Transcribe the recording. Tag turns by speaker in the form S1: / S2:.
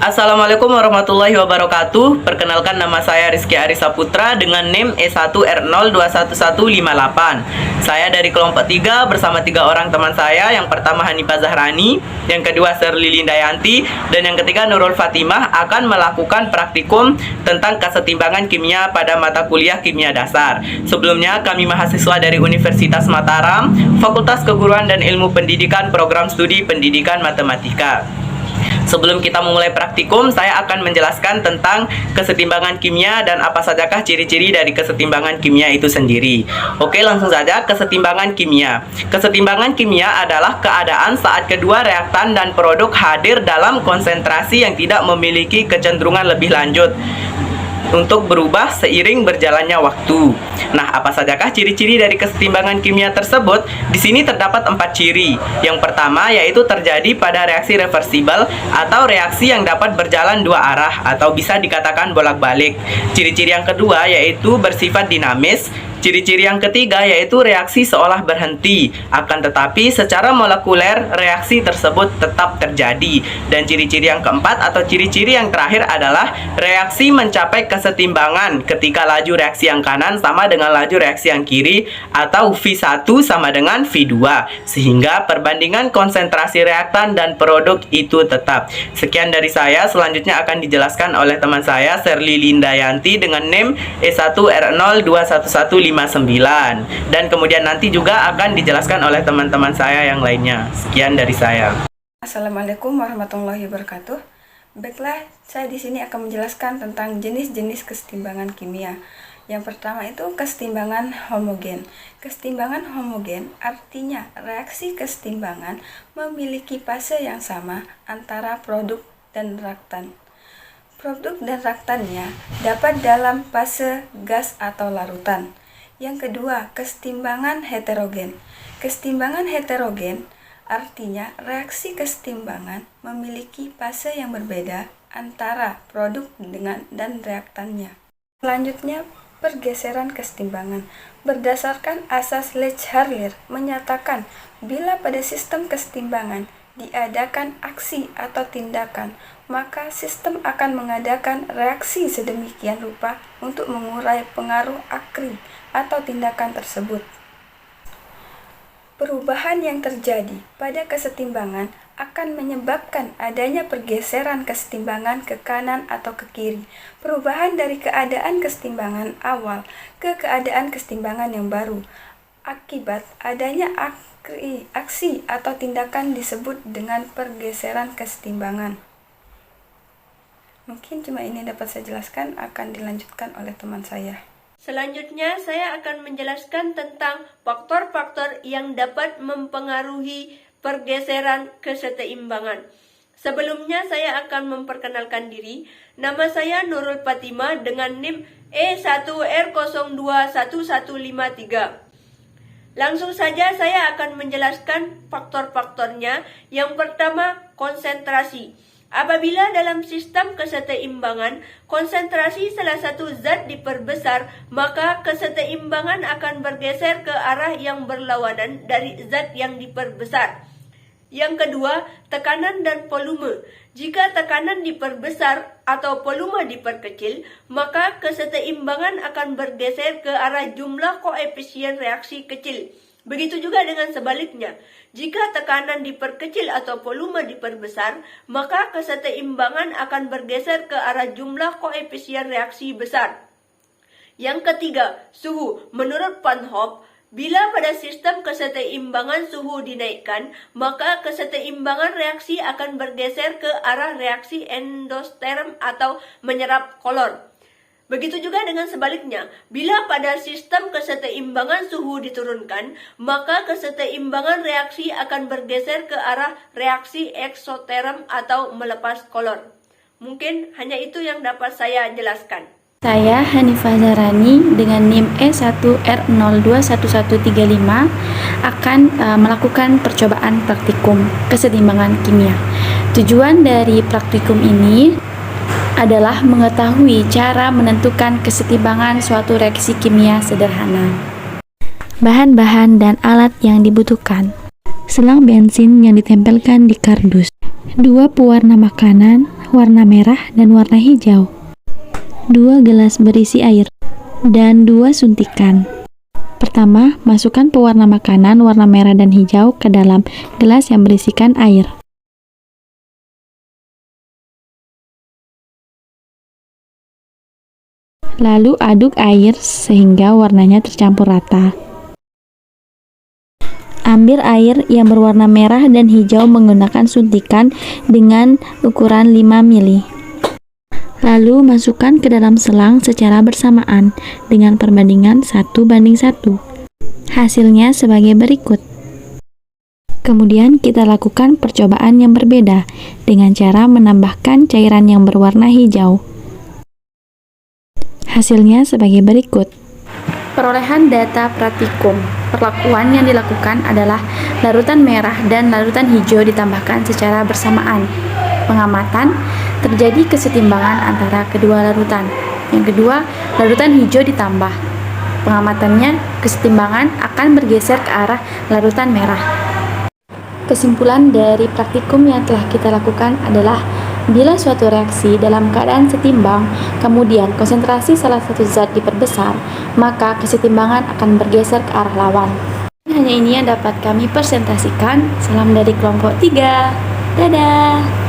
S1: Assalamualaikum warahmatullahi wabarakatuh. Perkenalkan, nama saya Rizky Arisa Putra dengan NIM E1R021158. Saya dari kelompok 3 bersama 3 orang teman saya. Yang pertama Hanifah Zahrani, yang kedua Sherly Lindayanti, dan yang ketiga Nurul Fatimah akan melakukan praktikum tentang kesetimbangan kimia pada mata kuliah kimia dasar. Sebelumnya kami mahasiswa dari Universitas Mataram, Fakultas Keguruan dan Ilmu Pendidikan, Program Studi Pendidikan Matematika. Sebelum kita memulai praktikum, saya akan menjelaskan tentang kesetimbangan kimia dan apa sajakah ciri-ciri dari kesetimbangan kimia itu sendiri. Oke, langsung saja. Kesetimbangan kimia. Kesetimbangan kimia adalah keadaan saat kedua reaktan dan produk hadir dalam konsentrasi yang tidak memiliki kecenderungan lebih lanjut untuk berubah seiring berjalannya waktu. Nah, apa sajakah ciri-ciri dari kesetimbangan kimia tersebut? Di sini terdapat 4 ciri. Yang pertama yaitu terjadi pada reaksi reversibel atau reaksi yang dapat berjalan dua arah atau bisa dikatakan bolak-balik. Ciri-ciri yang kedua yaitu bersifat dinamis. Ciri-ciri yang ketiga yaitu reaksi seolah berhenti, akan tetapi secara molekuler reaksi tersebut tetap terjadi. Dan ciri-ciri yang keempat atau ciri-ciri yang terakhir adalah reaksi mencapai kesetimbangan ketika laju reaksi yang kanan sama dengan laju reaksi yang kiri, atau V1 sama dengan V2, sehingga perbandingan konsentrasi reaktan dan produk itu tetap. Sekian dari saya, selanjutnya akan dijelaskan oleh teman saya Sherly Lindayanti dengan NIM E1R021159, dan kemudian nanti juga akan dijelaskan oleh teman-teman saya yang lainnya. Sekian dari saya.
S2: Assalamualaikum warahmatullahi wabarakatuh. Baiklah, saya di sini akan menjelaskan tentang jenis-jenis kesetimbangan kimia. Yang pertama itu kesetimbangan homogen. Kesetimbangan homogen artinya reaksi kesetimbangan memiliki fase yang sama antara produk dan reaktan. Produk dan reaktannya dapat dalam fase gas atau larutan. Yang kedua, kesetimbangan heterogen. Kesetimbangan heterogen artinya reaksi kesetimbangan memiliki fase yang berbeda antara produk dan reaktannya. Selanjutnya, pergeseran kesetimbangan. Berdasarkan asas Lesch-Harlir menyatakan bila pada sistem kesetimbangan diadakan aksi atau tindakan, maka sistem akan mengadakan reaksi sedemikian rupa untuk mengurai pengaruh akri atau tindakan tersebut. Perubahan yang terjadi pada kesetimbangan akan menyebabkan adanya pergeseran kesetimbangan ke kanan atau ke kiri. Perubahan dari keadaan kesetimbangan awal ke keadaan kesetimbangan yang baru akibat adanya aksi atau tindakan disebut dengan pergeseran kesetimbangan. Mungkin cuma ini dapat saya jelaskan, akan dilanjutkan oleh teman saya.
S3: Selanjutnya saya akan menjelaskan tentang faktor-faktor yang dapat mempengaruhi pergeseran kesetimbangan. Sebelumnya saya akan memperkenalkan diri. Nama saya Nurul Fatimah dengan NIM E1R021153. Langsung saja saya akan menjelaskan faktor-faktornya. Yang pertama, konsentrasi. Apabila dalam sistem kesetimbangan konsentrasi salah satu zat diperbesar, maka kesetimbangan akan bergeser ke arah yang berlawanan dari zat yang diperbesar. Yang kedua, tekanan dan volume. Jika tekanan diperbesar atau volume diperkecil, maka kesetimbangan akan bergeser ke arah jumlah koefisien reaksi kecil. Begitu juga dengan sebaliknya. Jika tekanan diperkecil atau volume diperbesar, maka kesetimbangan akan bergeser ke arah jumlah koefisien reaksi besar. Yang ketiga, suhu. Menurut Van Hoff, bila pada sistem kesetimbangan suhu dinaikkan, maka kesetimbangan reaksi akan bergeser ke arah reaksi endosterm atau menyerap kolon. Begitu juga dengan sebaliknya, bila pada sistem kesetimbangan suhu diturunkan, maka kesetimbangan reaksi akan bergeser ke arah reaksi eksoterm atau melepas kolon. Mungkin hanya itu yang dapat saya jelaskan.
S4: Saya Hanifah Zahrani dengan NIM E1R021135 akan melakukan percobaan praktikum kesetimbangan kimia. Tujuan dari praktikum ini adalah mengetahui cara menentukan kesetimbangan suatu reaksi kimia sederhana. Bahan-bahan dan alat yang dibutuhkan: selang bensin yang ditempelkan di kardus, 2 pewarna makanan, warna merah dan warna hijau. 2 gelas berisi air dan 2 suntikan. Pertama, masukkan pewarna makanan warna merah dan hijau ke dalam gelas yang berisikan air. Lalu aduk air sehingga warnanya tercampur rata. Ambil air yang berwarna merah dan hijau menggunakan suntikan dengan ukuran 5 ml. Lalu masukkan ke dalam selang secara bersamaan dengan perbandingan 1:1. Hasilnya sebagai berikut. Kemudian kita lakukan percobaan yang berbeda dengan cara menambahkan cairan yang berwarna hijau. Hasilnya sebagai berikut. Perolehan data praktikum. Perlakuan yang dilakukan adalah larutan merah dan larutan hijau ditambahkan secara bersamaan. Pengamatan, terjadi kesetimbangan antara kedua larutan. Yang kedua, larutan hijau ditambah. Pengamatannya, kesetimbangan akan bergeser ke arah larutan merah. Kesimpulan dari praktikum yang telah kita lakukan adalah bila suatu reaksi dalam keadaan setimbang, kemudian konsentrasi salah satu zat diperbesar, maka kesetimbangan akan bergeser ke arah lawan. Hanya ini yang dapat kami presentasikan. Salam dari kelompok 3. Dadah!